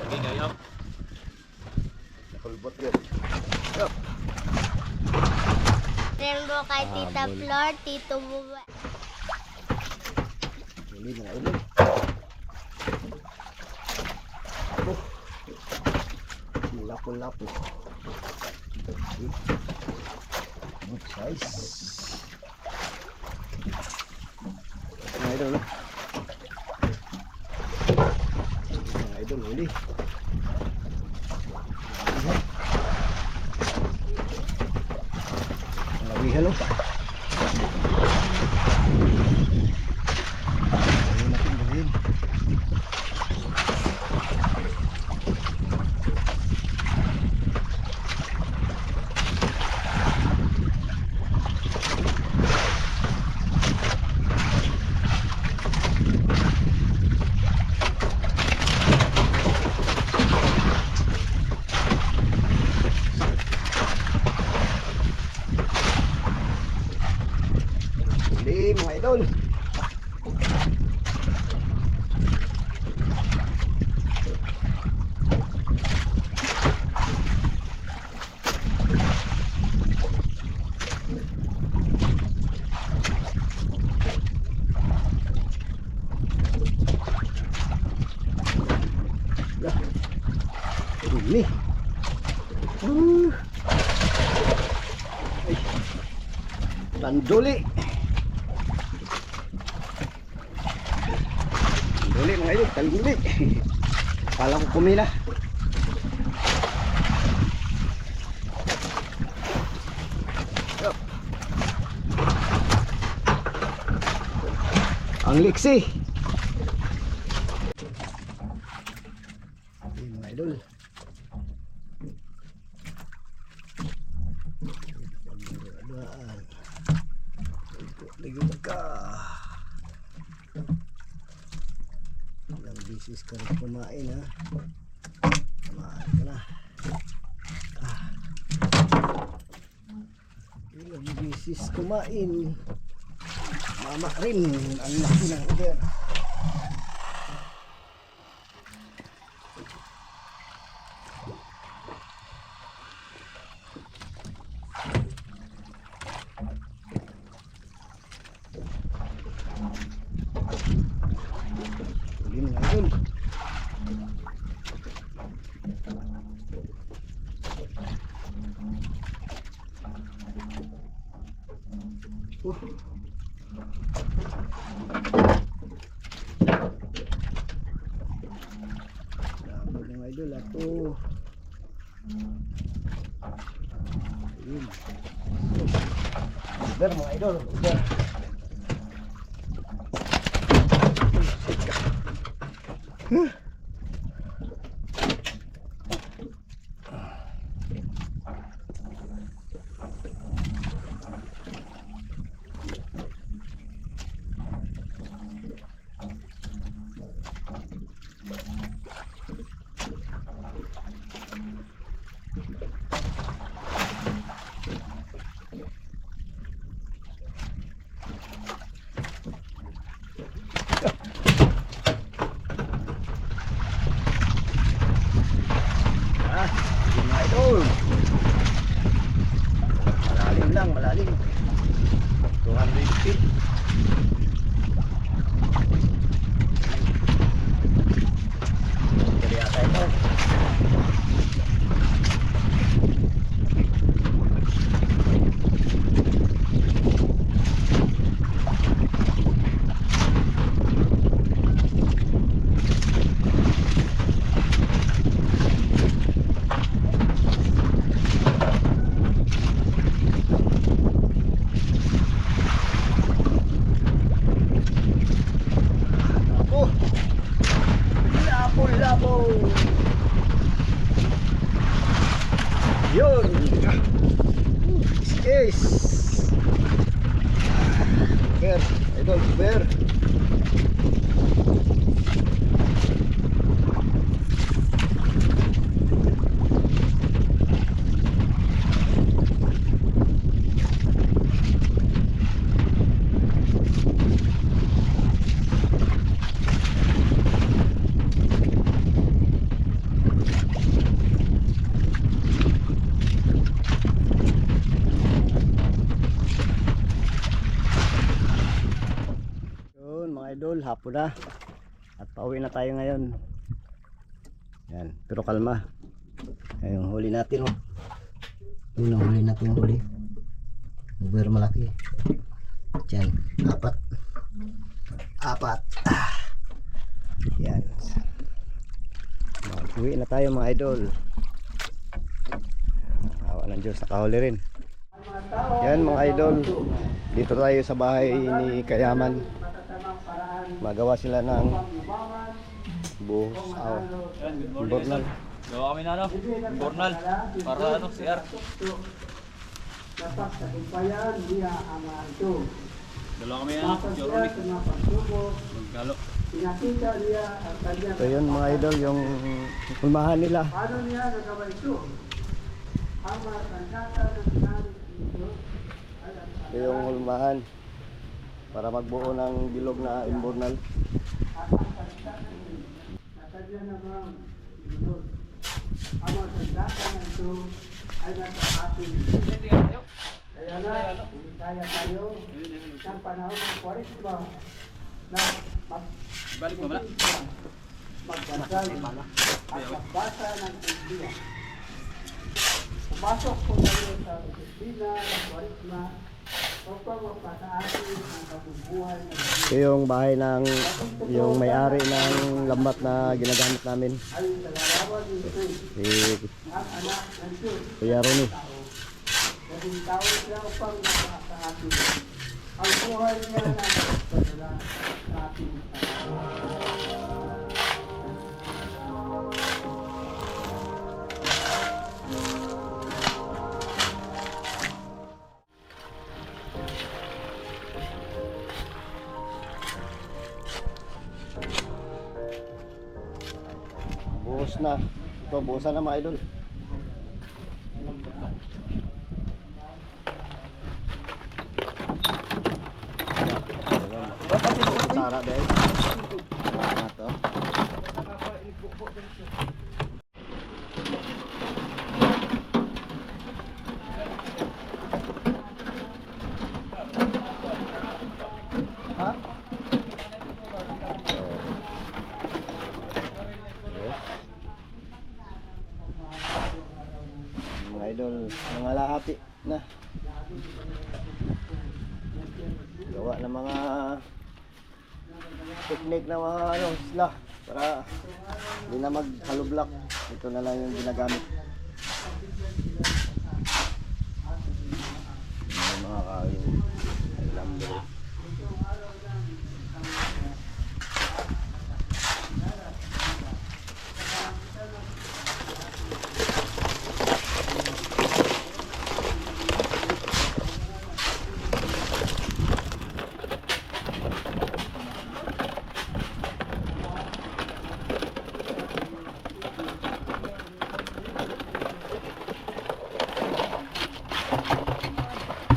Lagi kayo. Nakulbot yun. Yup. Rembo kay Tita Flor, Tito Buba. Huli mga idol. Lapo-lapo. Good size. Mga idol, no? Mga idol, huli. Malawihan, no? Ayun natin, ayun. Huli mga idol. Huli. Ay. Tanduli. Tanduli mga idol, tanduli. Kala ko kumila. Yup. Ang liksi. Ayun mga idol. Pagduaan. Ligod ka. Ilang bisis ka rin kumain, ha? Kumain ka na. Ilang bisis kumain. Mama rin. Ang laki ng uder. Huli mga idol. Labo mga idol ako. Ayun. Uber mga idol. Uber. Mga idol. Malalim lang, malalim. 200 feet. Kaya yata ito. Labo. Yun. Yes. Bear. Idol, bear. idol, hapon na. At pauwi na tayo ngayon. Yan, pero kalma. Ayun, huli natin oh. Yun ang huli natin huli. Uber malaki. Yan, apat. Yan. Uwi na tayo mga idol. Awa ng Diyos, nakahuli rin. Yan mga idol, dito tayo sa bahay ni Kayaman. Magawa sila ng buhos. Bornal. Gawa kami na Bornal. Para CR. Dalawa kami na Joronic. Magkalo. So yun mga idol, yung kulmahan nila. Paano niya nagawa ito? Ang matandata ng sinari ito ay ang Ito yung kulmahan para magbuo ng bilog na imbornal. natadya namang ito. Ang matandata ng ito ay nasa atin. Kaya na, kaya tayo ng panahon ng Kwaresma na Balik mo muna. magdasal at magbasa ng Biblia. Pumasok po tayo sa disiplina ng Kwaresma upang mapataas ang kabubuhay ng Diyos. Ito yung bahay ng yung may-ari ng lambat na ginagamit namin. Ay sa larawan ni Jesus, Si ang anak ng Diyos, Kuya Ronnie. naging tao siya upang mapataas ang buhay niya na nagpadala sa ating Buhos na. Ito, buhusan na mga idol. Sara dahil. Ano to? Ha? Mga idol, mga lahati na gawa ng mga technique na mga ano sila para hindi na maghalublak. Ito na lang yung ginagamit. Yung mga kain lambo.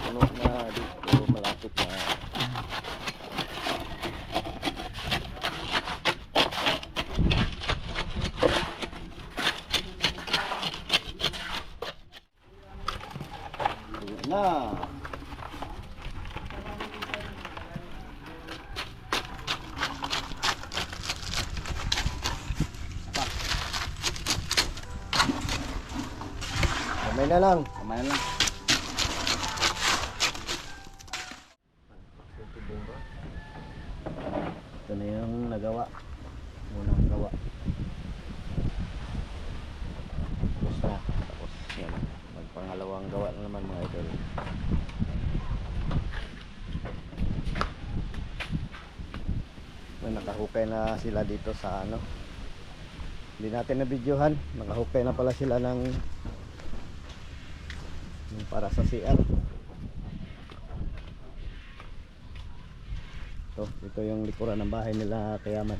Ano na dito malapit na. Ayan na. Kamay na lang. Kamay na lang. Ito na yung nagawa. Unang gawa. Tapos na. Tapos yan. Magpangalawang gawa na naman mga idol. May nakahukay na sila dito sa ano. Hindi natin na videohan. Nakahukay na pala sila ng yung para sa CR. Ito yung likuran ng bahay nila Kayaman.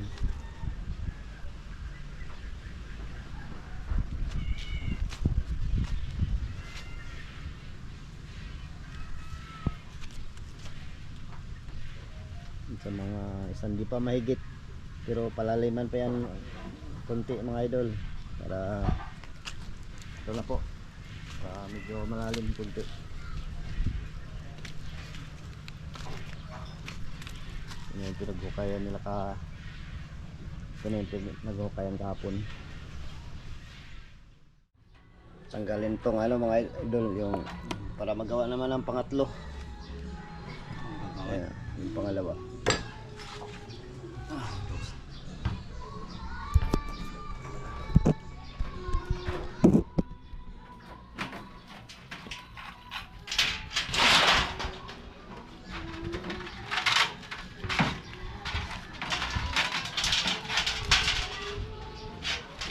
Sa mga isang di pa mahigit pero palaliman pa yan konti mga idol para ito na po para medyo malalim konti. Yun yung pinaghukayan nila ito na yung pinaghukayan kahapon. Tanggalin tong ano mga idol, yung para magawa naman ng pangatlo. Ayan, yung pangalawa.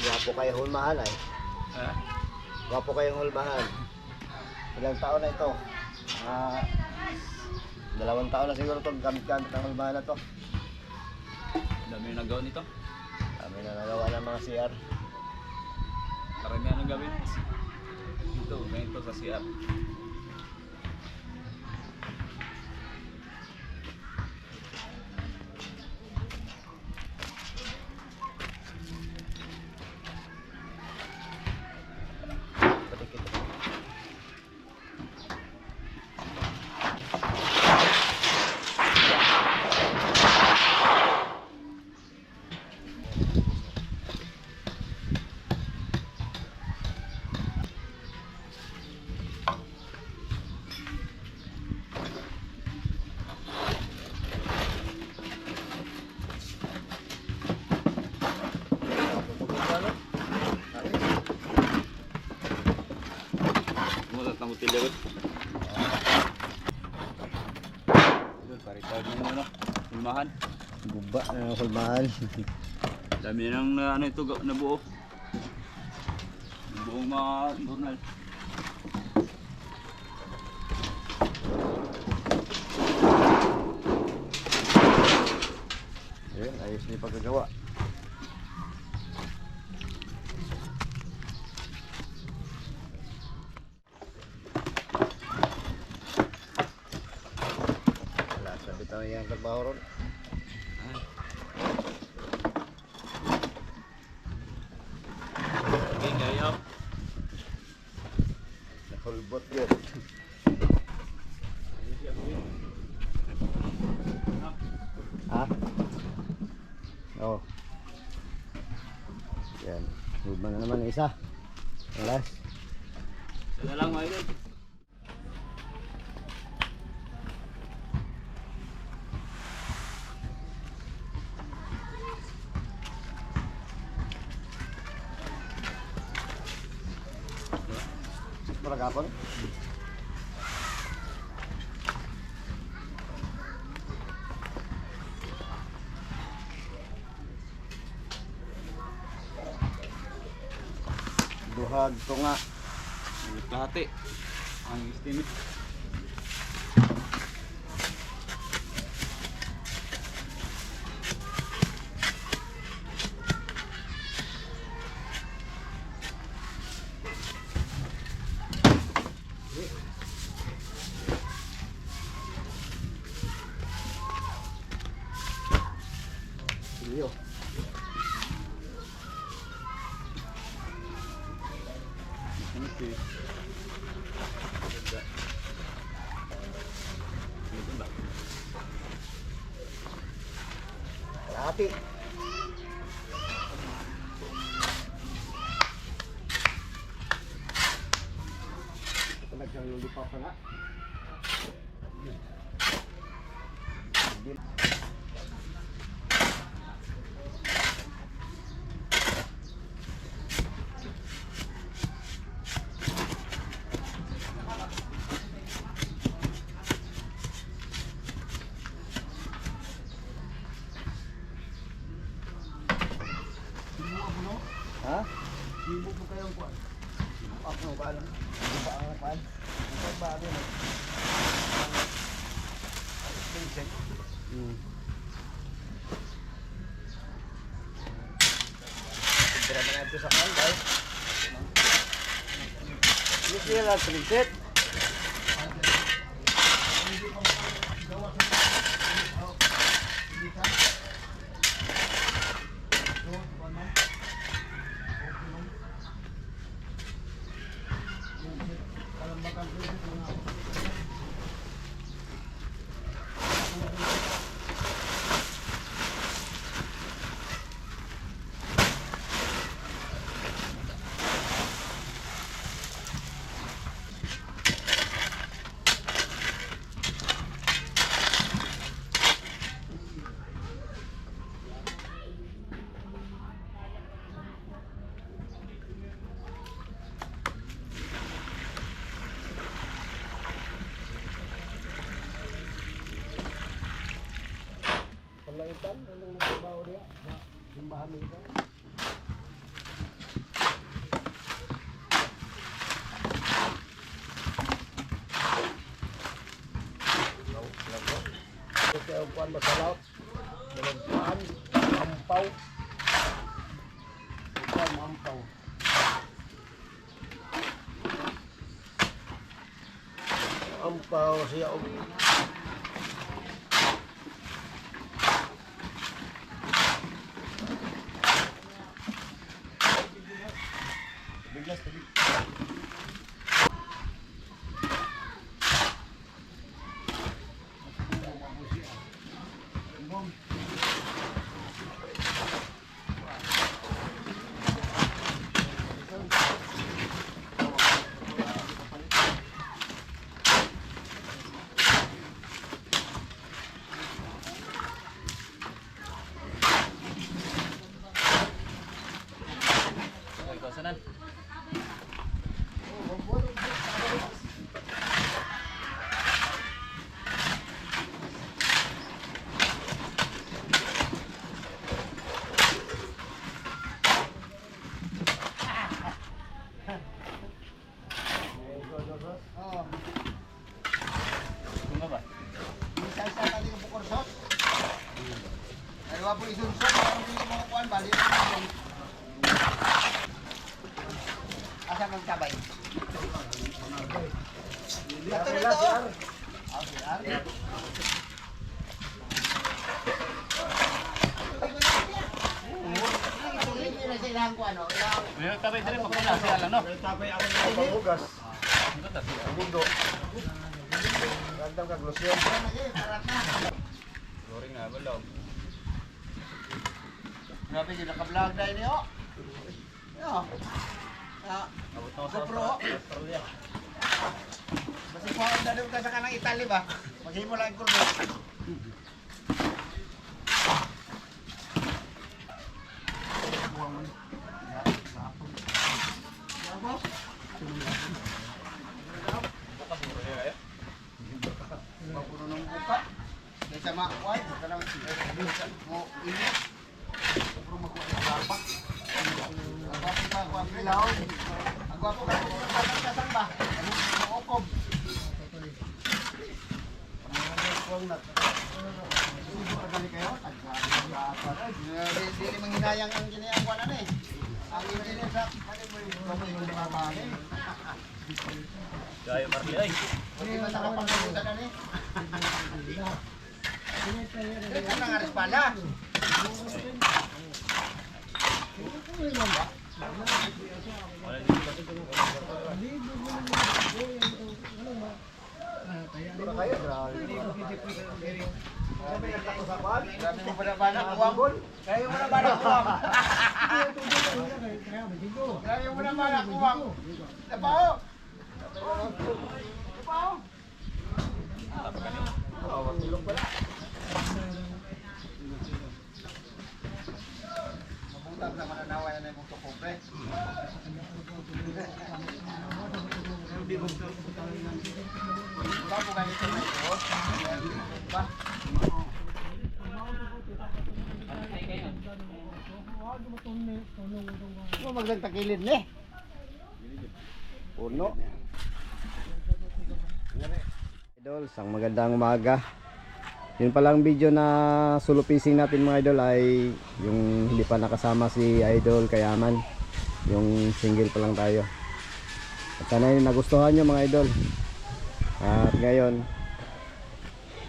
Gwapo kayo hulmahan ay. Ah, Gwapo kayong hulmahan. Ilang taon na ito? 2 taon na siguro ito. Gamit-gamit ang hulmahan na to. dami yung nagawa nito. Kami na nagawa ng mga CR. Karamihan ang gawin. Ito, ganito sa CR. Patikit. Mulat ng utilya ko. Ito, paritawad na yung ano, hulmahan. Guba na ng hulmahan. Dami na ng ano ito, nabuo. Yung buong mga journal. Ayun, ayos na yung pagkagawa. Wala, sabi tayo yung trabaho ron. Okay, ngayon. Nakulbot yun. Ha? Oo. Yan. Luma na naman ang isa. Ang last. Isa na lang mga idol. Maragapon? Duhag to nga. Kalahati. Ang estimate. Iyo. Ano si? Ito ba? Kalahati. Talagang lulipaw ka nga. Ha? Sibuk mo kayong kuwan. Ako ba alam? Ano ba ang kuan? Ano ba ano? Tira na natin sa kuan, guys. Ini sila trinset. kuan masalot. Kuan ampaw. Kuan ampaw. Ampaw siya og biglas tadi. Kasanan. Oh, Tunga ba? isa tali ng bukor shot. Ay wa po isunsod, ang dili mo kuan bali. Asa man sabay? Dito dito. Okay, May kabay diri pagkuna siya lang no. tapay ako ng panghugas. Ito ta siya. Bundo. Gandang kag losyon. Loring na balaw. Grabe din naka-vlog dai niyo. Yo. Ah, Abot na sa GoPro. Australia. basi ko ang dadong ka sa kanang Italy ba? Maghimo lang kulmo. Mapuno ng buka. Kaysa makuha, kanang mo ini. Pero makuha ng papa. Ang gwapo pa ako ang ilaw. Ang gwapo ka ang kasang ba? Ang okob. Dili manghinayang ang ginayang kuan ano eh. Ang engineer sa kanil mo yung lumabali. Gayo Marley ay. Hindi man nakapagpunta ka ni. Dili ka nang aris pala. Wala dito. Grabe mo pa na ba na kuwang? Kaya mo na ba na kuwang? Grabe mo na ba na kuwang? Napao! Napao! Mabutang sa mananawa yan ay mong tukobre. Bago ganito na ito. Ba? Ano magdagtakilid ni? Puno. Idol, sang magandang umaga. Yun palang video na solo fishing natin mga idol ay yung hindi pa nakasama si Idol Kayaman. Yung single pa lang tayo. At sana yun nagustuhan nyo mga idol. At ngayon,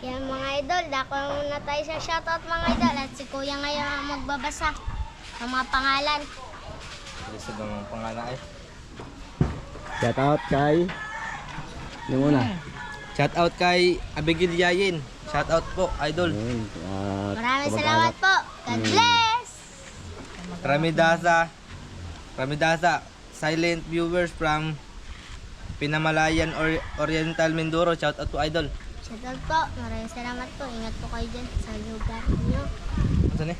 Yan mga idol, dako muna tayo sa shoutout mga idol. At si Kuya ngayon ang magbabasa ng mga pangalan. Lisod ng pangalan ay. shout out kay yung una. Shout out kay Abigail Yayin. Shout out po, idol. Ayun, at Maraming kamag-anak. salamat po. God bless! Ramidasa, silent viewers from Pinamalayan Oriental Mindoro. Shout out po, idol. Shoutout po. Maraming salamat po. Ingat po kayo dyan sa lugar niyo. Ano ni?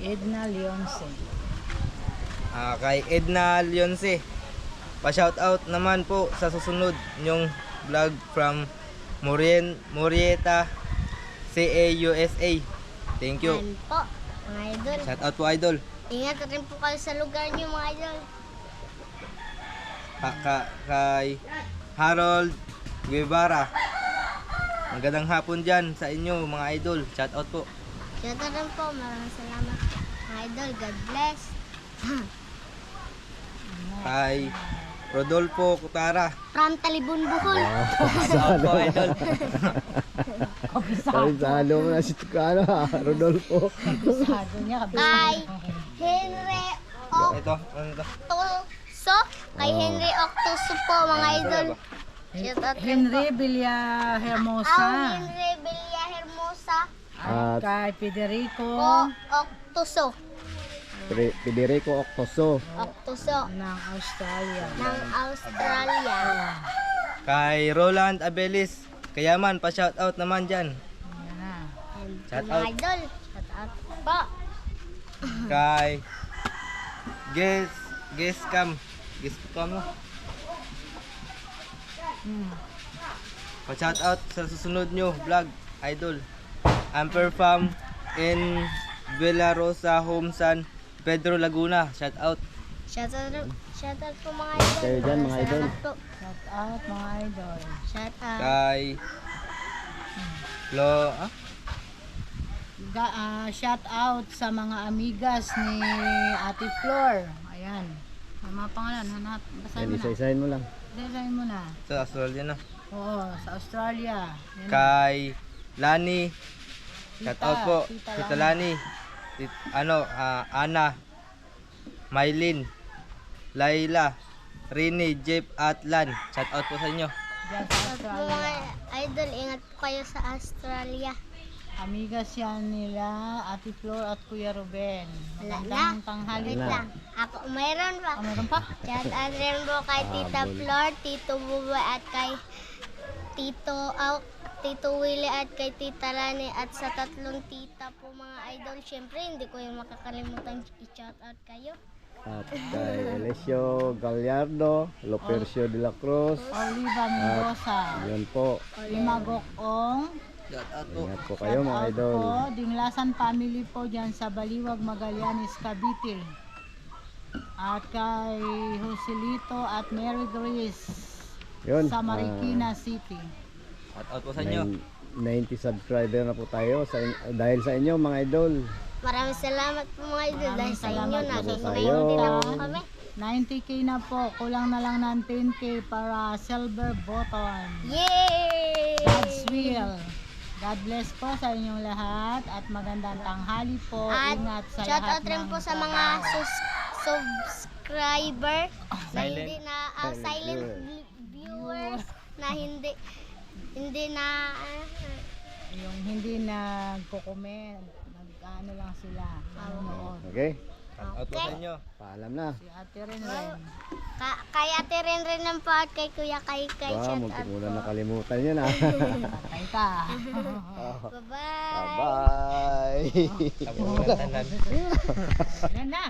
Edna Leonce. Kay Edna Leonce. Pa-shout out naman po sa susunod yung vlog from Murieta CA USA. Thank you. Yan po, mga idol. Shout out po, idol. Ingat rin po kayo sa lugar niyo mga idol. Kay Harold Guevara. Magandang hapon dyan sa inyo mga idol. Shout out po. Shout out rin po. Maraming salamat mga idol. God bless. Kay Rodolfo Kutara. From Talibon, Bohol. Shout out po idol. Kabisado mo na si Tukano ha, Rodolfo. Kabisado niya, Kay Henry Ito, ano to? Octuso. Kay Henry Octuso po mga idol. Shout out rin po. Henry Villa Hermosa. Henry Villa Hermosa. At kay Federico Octuso. Federico Octoso. Octuso. ng Australia. Ng Australia. Kay Roland Abelis. Kayaman, pa-shout out naman dyan. Yan na. And Shout mga out. idol. Shout out po. Kay Guess Cam no? Pa-shout out sa susunod nyo vlog, idol. Amper Farm in Villa Rosa, Home San Pedro, Laguna. Shout out. Shout out po mga idol. Kayo dyan, mga idol. Salamat po. Shout out mga idol. Shout out. Kay Shout out sa mga amigas ni Ate Flor. Ayan. May mga pangalan. Hanap. Basahin Yan, mo na. isa-isahin mo lang. Basahin mo na. sa Australia na. Oo, sa Australia. Yan na. Kay Lani. Shout out po. Tita Tita Lani. Ana. Mylene. Laila. Rini, Jeff at Lan. Shout out po sa inyo. Diyan sa Po mga Australia. idol, ingat po kayo sa Australia. Amigas yan nila Ate Flor at Kuya Ruben. Wala Magandang na. tanghali Wait po. lang. Ako, mayroon pa. Meron pa? Shout out rin po kay Tita Flor, Tito Buboy at kay Tito Willie at kay Tita Rani at sa tatlong tita po mga idol. Siyempre, hindi ko yung makakalimutan i-shout out kayo. At kay Alessio Gallardo, Lopercio de la Cruz. Oliva Mendoza. Yan po. Limagok Ong. Shout out po. Ingat po kayo mga Shout out idol. po, Dinglasan family po dyan sa Baliwag, Magallanes, Cavite. At kay Joselito at Mary Grace Yun. sa Marikina City. Shout out po sa inyo. 90 subscriber na po tayo dahil sa inyo mga idol. Maraming salamat po mga idol dahil sa inyo salamat na po sa ngayon din inyo. ako kami. 90k na po, kulang na lang ng 10k para silver button. Yay! God's will. God bless po sa inyong lahat at magandang tanghali po. At Ingat sa shout lahat out rin ng po sa mga subscriber na hindi na silent viewers na hindi na yung hindi nagko-comment, nag-ano lang sila, nanonood. Okay? Shout out po sa inyo. Paalam na. Si Ate Renren. kay Ate Renren po at kay Kuya Kay shout Muntik out mo po. na nakalimutan yun ha. Patay ka. Bye-bye! Bye! Sa buong tanan. Yan na.